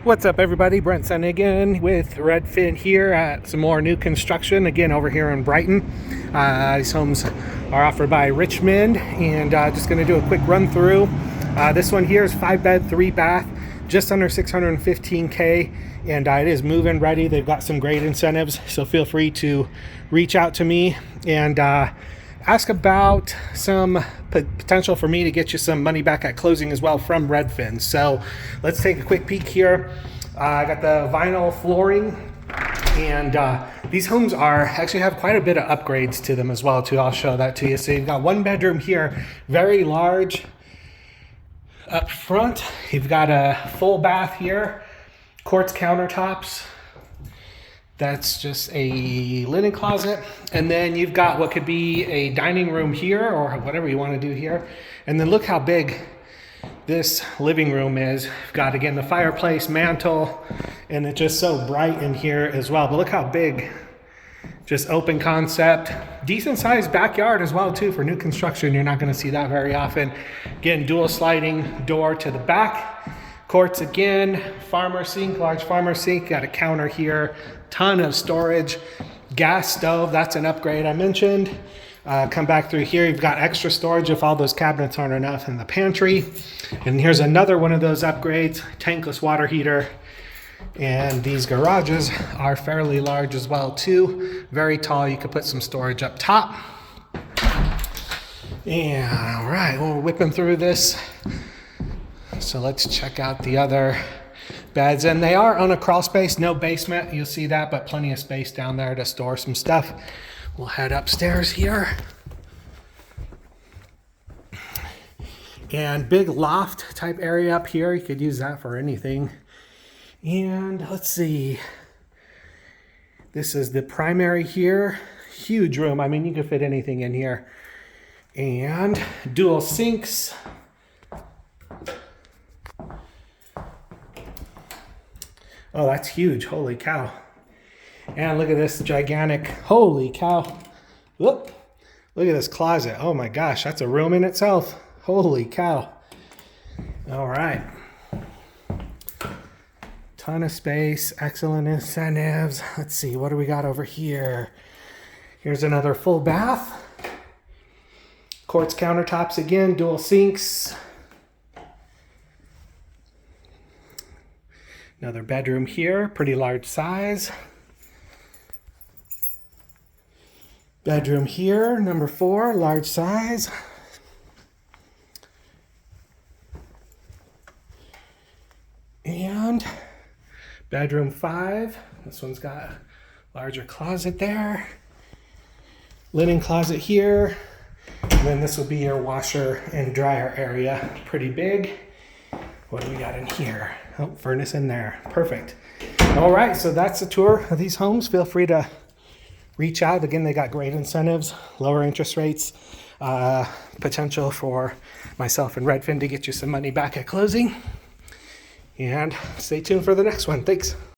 What's up, everybody? Brent Sun again with Redfin here at some more new construction again over here in Brighton. These homes are offered by Richmond, and just going to do a quick run through. This one here is 5-bed, 3-bath, just under $615K, and it is move-in ready. They've got some great incentives, so feel free to reach out to me and ask about some potential for me to get you some money back at closing as well from Redfin. So let's take a quick peek here. I got the vinyl flooring, and these homes actually have quite a bit of upgrades to them as well too. I'll show that to you. So you've got one bedroom here, very large up front. You've got a full bath here, quartz countertops. That's just a linen closet. And then you've got what could be a dining room here or whatever you want to do here. And then look how big this living room is. You've got, again, the fireplace, mantle, and it's just so bright in here as well. But look how big, just open concept. Decent sized backyard as well too for new construction. You're not going to see that very often. Again, dual sliding door to the back. Quartz again, farmer sink, large farmer sink, got a counter here, ton of storage, gas stove, that's an upgrade I mentioned. Come back through here, you've got extra storage if all those cabinets aren't enough in the pantry. And here's another one of those upgrades, tankless water heater. And these garages are fairly large as well too, very tall. You could put some storage up top. And all right, we're whipping through this. So let's check out the other beds, and they are on a crawl space, no basement, you'll see that, but plenty of space down there to store some stuff. We'll head upstairs here. And big loft type area up here, you could use that for anything. And let's see, this is the primary here, huge room. I mean, you could fit anything in here. And dual sinks. Oh, that's huge. Holy cow. And look at this gigantic, holy cow. Look at this closet. Oh my gosh, that's a room in itself. Holy cow. All right. Ton of space, excellent incentives. Let's see, what do we got over here? Here's another full bath. Quartz countertops again, dual sinks. Another bedroom here, pretty large size. Bedroom here, number 4, large size. And bedroom 5, this one's got a larger closet there. Linen closet here. And then this will be your washer and dryer area, pretty big. What do we got in here? Oh, furnace in there. Perfect. All right, so that's the tour of these homes. Feel free to reach out. Again, they got great incentives, lower interest rates, potential for myself and Redfin to get you some money back at closing. And stay tuned for the next one. Thanks.